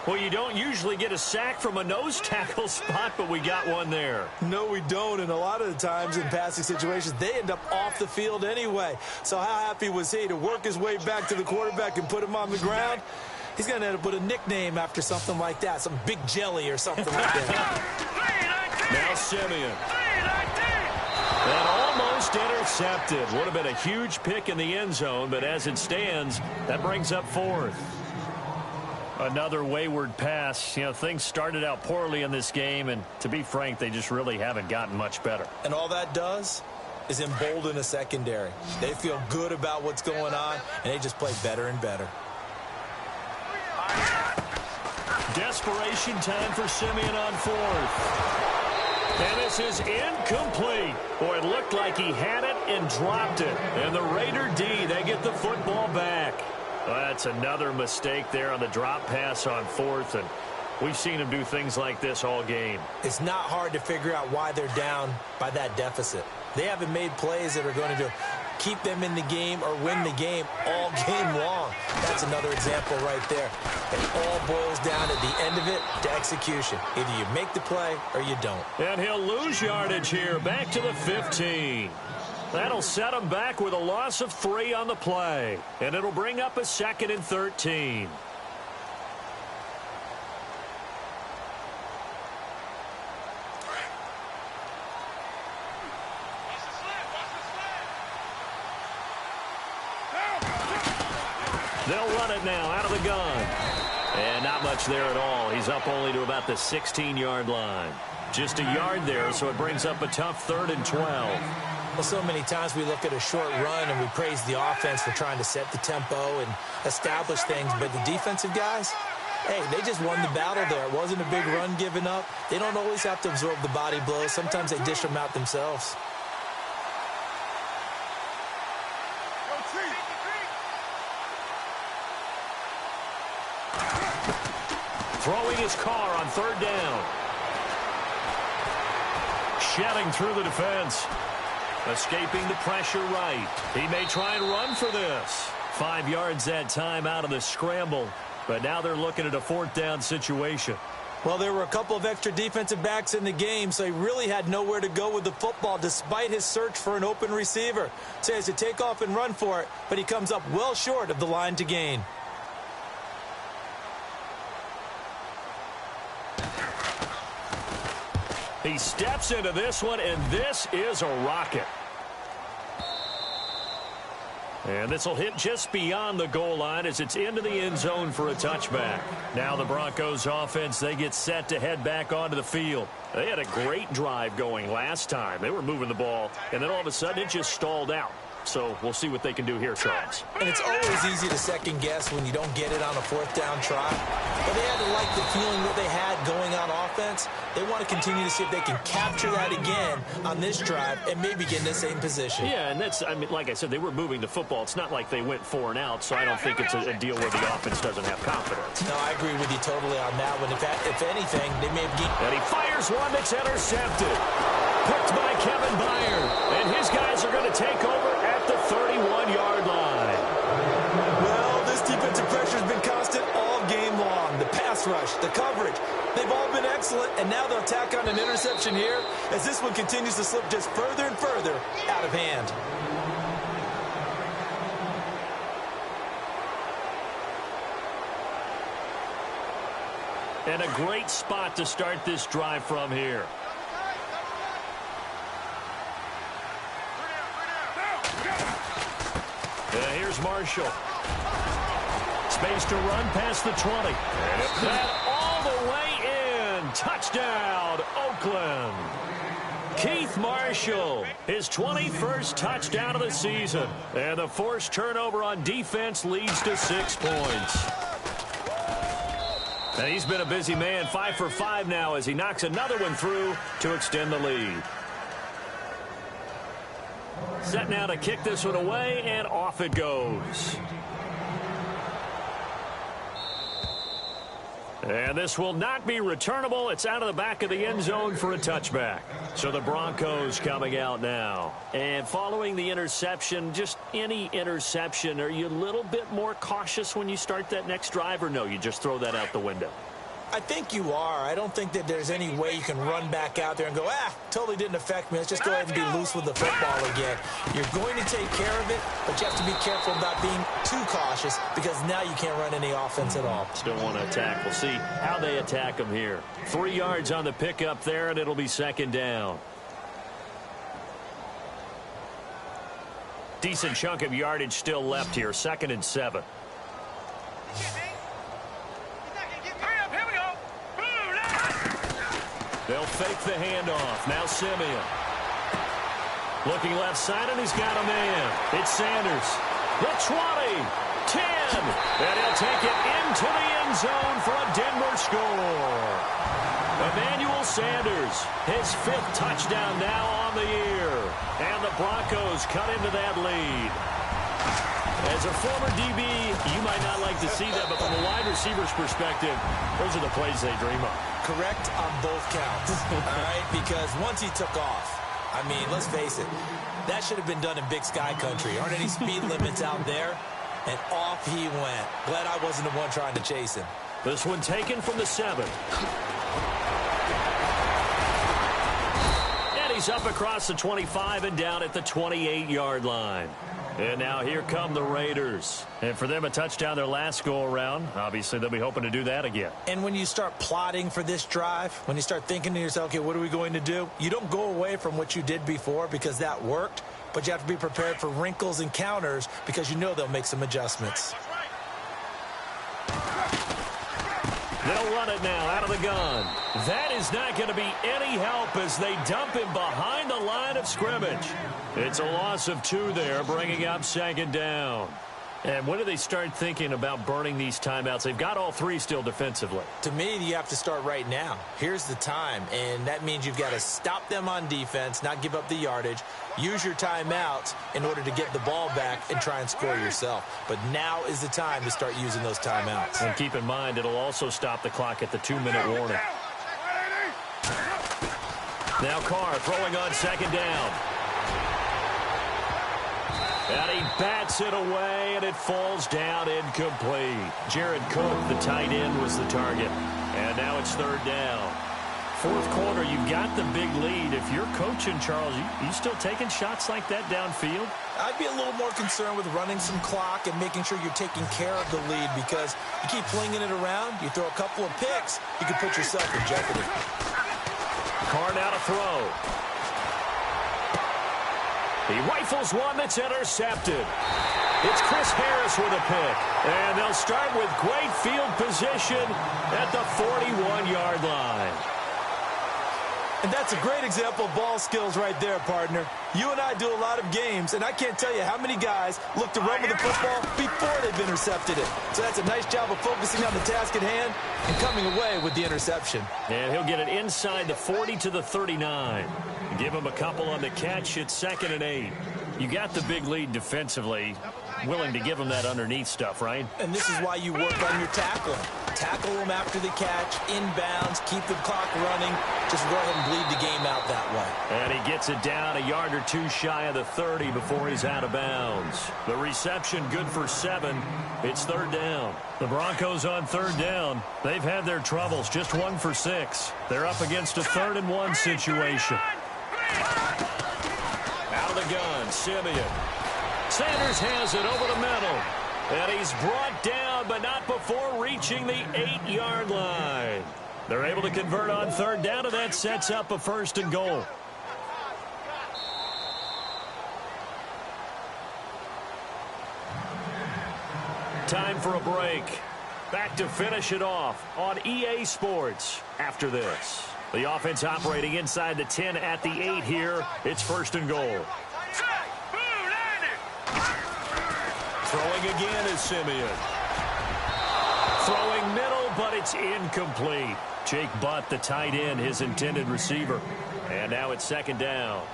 Well, you don't usually get a sack from a nose tackle spot, but we got one there. No, we don't. And a lot of the times in passing situations, they end up off the field anyway. So how happy was he to work his way back to the quarterback and put him on the ground? He's going to end up with a nickname after something like that, some big jelly or something like that. Now Simeon. And almost intercepted. Would have been a huge pick in the end zone, but as it stands, that brings up 4th. Another wayward pass. You know, things started out poorly in this game, and to be frank, they just really haven't gotten much better. And all that does is embolden a secondary. They feel good about what's going on, and they just play better and better. Desperation time for Simeon on 4th. And this is incomplete. Boy, it looked like he had it and dropped it. And the Raider D, they get the football back. Well, that's another mistake there on the drop pass on 4th. And we've seen him do things like this all game. It's not hard to figure out why they're down by that deficit. They haven't made plays that are going to keep them in the game or win the game all game long. That's another example right there. It all boils down at the end of it to execution. Either you make the play or you don't. And he'll lose yardage here, back to the 15. That'll set him back with a loss of 3 on the play. And it'll bring up a 2nd and 13. They'll run it now out of the gun. And not much there at all. He's up only to about the 16-yard line. Just a yard there, so it brings up a tough 3rd and 12. Well, so many times we look at a short run and we praise the offense for trying to set the tempo and establish things. But the defensive guys, hey, they just won the battle there. It wasn't a big run given up. They don't always have to absorb the body blows. Sometimes they dish them out themselves. Throwing his car on 3rd down. Shedding through the defense. Escaping the pressure right. He may try and run for this. 5 yards that time out of the scramble. But now they're looking at a 4th down situation. Well, there were a couple of extra defensive backs in the game, so he really had nowhere to go with the football despite his search for an open receiver. So he has to take off and run for it, but he comes up well short of the line to gain. He steps into this one, and this is a rocket. And this will hit just beyond the goal line as it's into the end zone for a touchback. Now the Broncos offense, they get set to head back onto the field. They had a great drive going last time. They were moving the ball, and then all of a sudden it just stalled out. So we'll see what they can do here, Charles. And it's always easy to second guess when you don't get it on a 4th down try. But they had to like the feeling that they had going on offense. They want to continue to see if they can capture that again on this drive and maybe get in the same position. Yeah, and that's, I mean, like I said, they were moving the football. It's not like they went 4 and out, so I don't think it's a deal where the offense doesn't have confidence. No, I agree with you totally on that one. If anything, they may have gained. And he fires one that's intercepted. Picked by Kevin Byard. And his guys are going to take over at the 31-yard line. Well, this defensive pressure has been constant all game long. The pass rush, the coverage, they've all been excellent, and now they'll tack on an interception here as this one continues to slip just further and further out of hand. And a great spot to start this drive from here. Here's Marshall. Space to run past the 20. And that all the way in. Touchdown, Oakland. Keith Marshall, his 21st touchdown of the season. And the forced turnover on defense leads to 6 points. And he's been a busy man, 5 for 5 now as he knocks another one through to extend the lead. Set now to kick this one away, and off it goes. And this will not be returnable. It's out of the back of the end zone for a touchback. So the Broncos coming out now. And following the interception, just any interception, are you a little bit more cautious when you start that next drive, or no, you just throw that out the window? I think you are. I don't think that there's any way you can run back out there and go, totally didn't affect me. Let's just go ahead and be loose with the football again. You're going to take care of it, but you have to be careful about being too cautious because now you can't run any offense at all. Still want to attack. We'll see how they attack them here. 3 yards on the pickup there, and it'll be 2nd down. Decent chunk of yardage still left here. 2nd and 7. They'll fake the handoff. Now Simeon. Looking left side, and he's got a man. It's Sanders. The 20. 10. And he'll take it into the end zone for a Denver score. Emmanuel Sanders, his 5th touchdown now on the year. And the Broncos cut into that lead. As a former DB, you might not like to see that, but from a wide receiver's perspective, those are the plays they dream of. Correct on both counts, all right? Because once he took off, I mean, let's face it, That should have been done in Big Sky country. Aren't any speed limits out there? And off he went. Glad I wasn't the one trying to chase him. This one taken from the 7. And he's up across the 25 and down at the 28-yard line. And now here come the Raiders. And for them, a touchdown their last go-around. Obviously, they'll be hoping to do that again. And when you start plotting for this drive, when you start thinking to yourself, okay, what are we going to do? You don't go away from what you did before because that worked, but you have to be prepared for wrinkles and counters because you know they'll make some adjustments. They'll run it now out of the gun. That is not going to be any help as they dump him behind the line of scrimmage. It's a loss of 2 there, bringing up 2nd down. And when do they start thinking about burning these timeouts? They've got all 3 still defensively. To me, you have to start right now. Here's the time, and that means you've got to stop them on defense, not give up the yardage, use your timeouts in order to get the ball back and try and score yourself. But now is the time to start using those timeouts. And keep in mind, it'll also stop the clock at the 2-minute warning. Now Carr throwing on 2nd down. And he bats it away, and it falls down incomplete. Jared Cook, the tight end, was the target. And now it's 3rd down. 4th quarter, you've got the big lead. If you're coaching, Charles, you still taking shots like that downfield? I'd be a little more concerned with running some clock and making sure you're taking care of the lead because you keep flinging it around, you throw a couple of picks, you can put yourself in jeopardy. Carr now to throw. He rifles one that's intercepted. It's Chris Harris with a pick. And they'll start with great field position at the 41-yard line. And that's a great example of ball skills right there, partner. You and I do a lot of games, and I can't tell you how many guys look to run with the football before they've intercepted it. So that's a nice job of focusing on the task at hand and coming away with the interception. And he'll get it inside the 40 to the 39. Give him a couple on the catch. It's 2nd and 8. You got the big lead defensively. Willing to give him that underneath stuff, right? And this is why you work on your tackling. Tackle them after the catch, inbounds, keep the clock running. Just go ahead and bleed the game out that way. And he gets it down a yard or 2 shy of the 30 before he's out of bounds. The reception good for 7. It's 3rd down. The Broncos on 3rd down. They've had their troubles, just 1 for 6. They're up against a 3rd and 1 situation. Out of the gun, Simeon. Sanders has it over the middle. And he's brought down, but not before reaching the 8-yard line. They're able to convert on 3rd down, and that sets up a 1st and goal. Time for a break. Back to finish it off on EA Sports after this. The offense operating inside the 10 at the 8 here. It's 1st and goal. Throwing again is Simeon. Throwing middle, but it's incomplete. Jake Butt, the tight end, his intended receiver. And now it's 2nd down.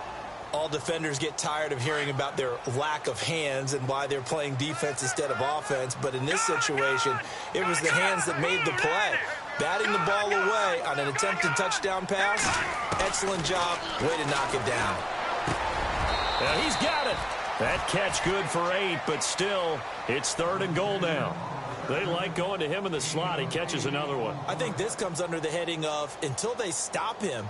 All defenders get tired of hearing about their lack of hands and why they're playing defense instead of offense. But in this situation, it was the hands that made the play. Batting the ball away on an attempted touchdown pass. Excellent job. Way to knock it down. Now he's got it. That catch good for 8, but still, it's 3rd and goal now. They like going to him in the slot. He catches another one. I think this comes under the heading of until they stop him,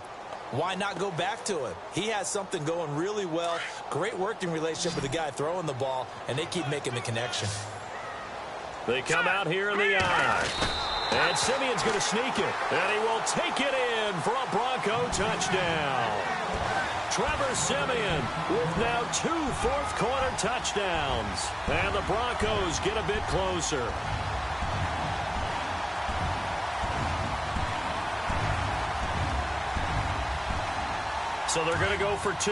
why not go back to him? He has something going really well. Great working relationship with the guy throwing the ball, and they keep making the connection. They come out here in the eye. And Simeon's going to sneak it. And he will take it in for a Bronco touchdown. Trevor Simeon with now 2 fourth-quarter touchdowns. And the Broncos get a bit closer. So they're going to go for 2.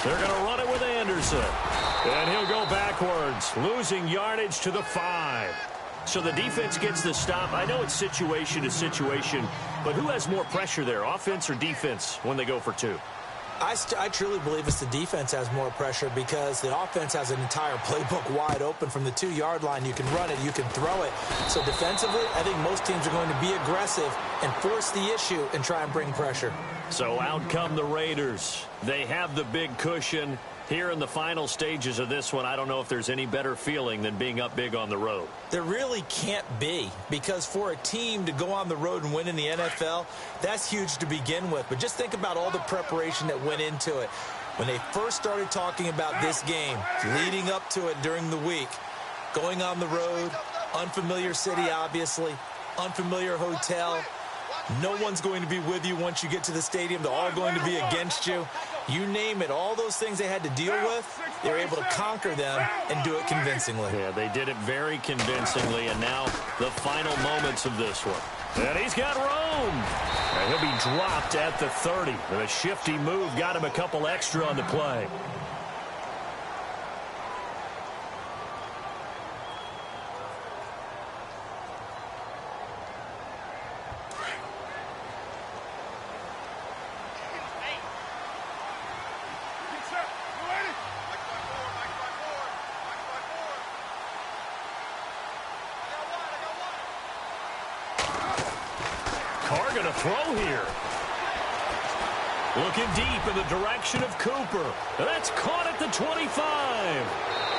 They're going to run it with Anderson. And he'll go backwards, losing yardage to the 5. So the defense gets the stop. I know it's situation to situation, but who has more pressure there, offense or defense, when they go for 2? I truly believe it's the defense has more pressure because the offense has an entire playbook wide open from the 2-yard line. You can run it, you can throw it. So defensively, I think most teams are going to be aggressive and force the issue and try and bring pressure. So out come the Raiders. They have the big cushion. Here in the final stages of this one, I don't know if there's any better feeling than being up big on the road. There really can't be, because for a team to go on the road and win in the NFL, that's huge to begin with. But just think about all the preparation that went into it. When they first started talking about this game, leading up to it during the week, going on the road, unfamiliar city, obviously, unfamiliar hotel. No one's going to be with you once you get to the stadium. They're all going to be against you. You name it, all those things they had to deal with, they were able to conquer them and do it convincingly. Yeah, they did it very convincingly, and now the final moments of this one. And he's got room. And he'll be dropped at the 30. And a shifty move got him a couple extra on the play. Carr going to throw here. Looking deep in the direction of Cooper. That's caught at the 25.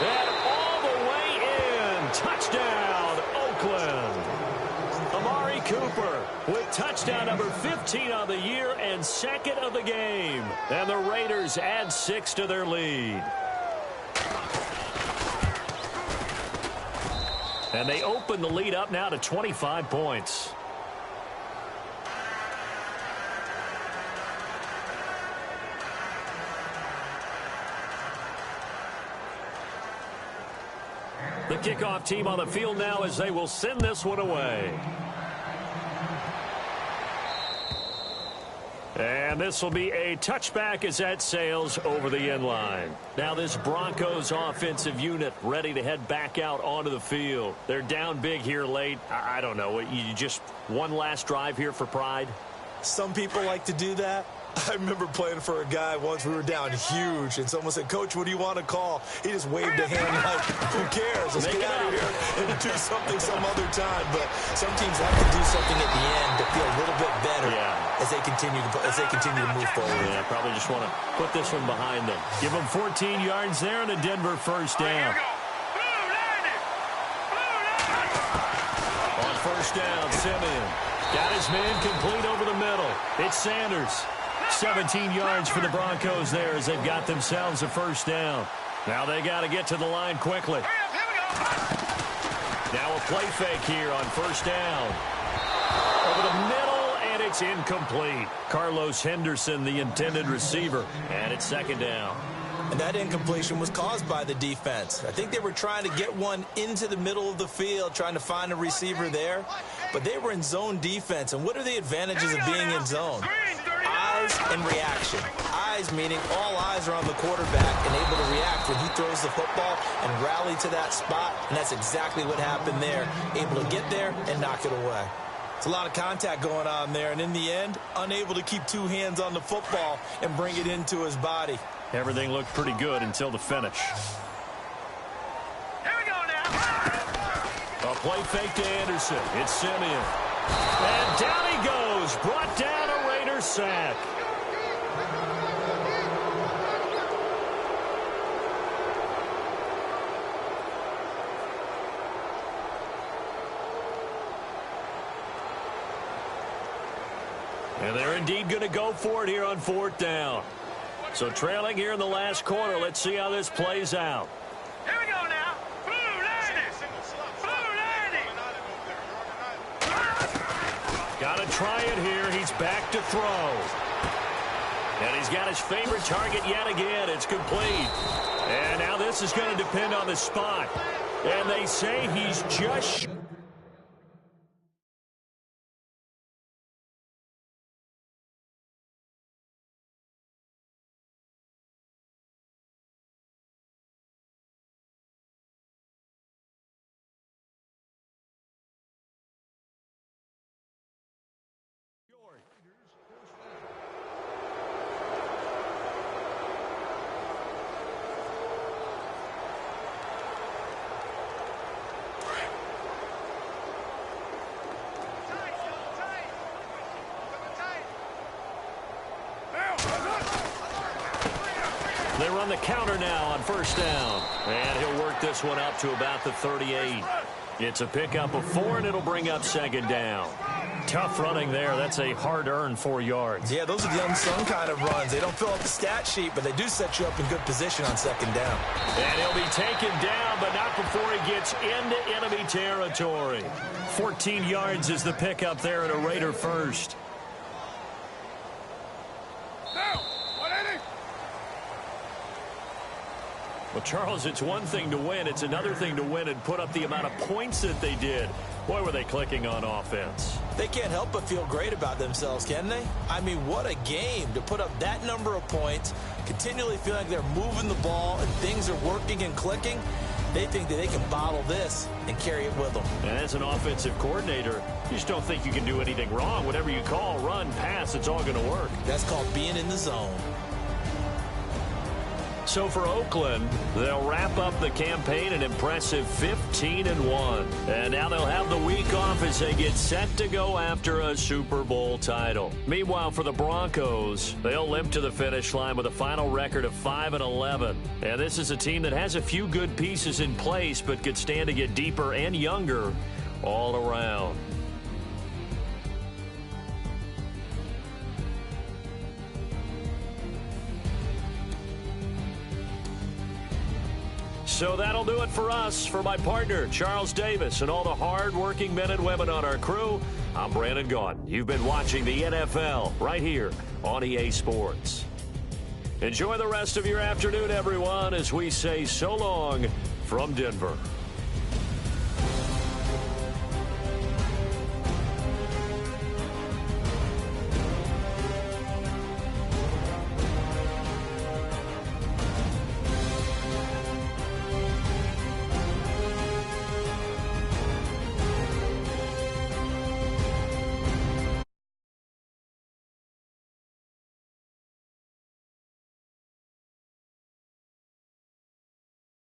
And all the way in. Touchdown, Oakland. Amari Cooper with touchdown number 15 on the year and second of the game. And the Raiders add 6 to their lead. And they open the lead up now to 25 points. The kickoff team on the field now as they will send this one away. And this will be a touchback as that sails over the end line. Now this Broncos offensive unit ready to head back out onto the field. They're down big here late. I don't know. You just one last drive here for pride? Some people like to do that. I remember playing for a guy once. We were down huge, and someone said, "Coach, what do you want to call?" He just waved a hand like, "Who cares? Let's get out of here and do something some other time." But some teams have to do something at the end to feel a little bit better as they continue to move forward. Yeah, probably just want to put this one behind them. Give them 14 yards there and a Denver first down. On first down, Simeon got his man complete over the middle. It's Sanders. 17 yards for the Broncos there as they've got themselves a first down. Now they got to get to the line quickly. Now a play fake here on first down. Over the middle, and it's incomplete. Carlos Henderson, the intended receiver, and it's second down. And that incompletion was caused by the defense. I think they were trying to get one into the middle of the field, trying to find a receiver there. But they were in zone defense. And what are the advantages of being in zone? Eyes and reaction. Eyes meaning all eyes are on the quarterback and able to react when he throws the football and rally to that spot. And that's exactly what happened there. Able to get there and knock it away. It's a lot of contact going on there. And in the end, unable to keep two hands on the football and bring it into his body. Everything looked pretty good until the finish. Here we go now. A play fake to Anderson. It's Simeon. And down he goes. Brought down a Raiders sack. And they're indeed going to go for it here on fourth down. So trailing here in the last quarter. Let's see how this plays out. Here we go now. Blue Landis. Got to try it here. He's back to throw. And he's got his favorite target yet again. It's complete. And now this is going to depend on the spot. And they say he's just... on the counter now on first down. And he'll work this one up to about the 38. It's a pickup of 4, and it'll bring up second down. Tough running there. That's a hard-earned 4 yards. Yeah, those are the unsung kind of runs. They don't fill out the stat sheet, but they do set you up in good position on second down. And he'll be taken down, but not before he gets into enemy territory. 14 yards is the pickup there at a Raider first. Well, Charles, it's one thing to win. It's another thing to win and put up the amount of points that they did. Boy, were they clicking on offense. They can't help but feel great about themselves, can they? I mean, what a game to put up that number of points, continually feel like they're moving the ball and things are working and clicking. They think that they can bottle this and carry it with them. And as an offensive coordinator, you just don't think you can do anything wrong. Whatever you call, run, pass, it's all going to work. That's called being in the zone. So for Oakland, they'll wrap up the campaign an impressive 15-1. And now they'll have the week off as they get set to go after a Super Bowl title. Meanwhile, for the Broncos, they'll limp to the finish line with a final record of 5-11. And this is a team that has a few good pieces in place, but could stand to get deeper and younger all around. So that'll do it for us. For my partner, Charles Davis, and all the hard-working men and women on our crew, I'm Brandon Gaudin. You've been watching the NFL right here on EA Sports. Enjoy the rest of your afternoon, everyone, as we say so long from Denver.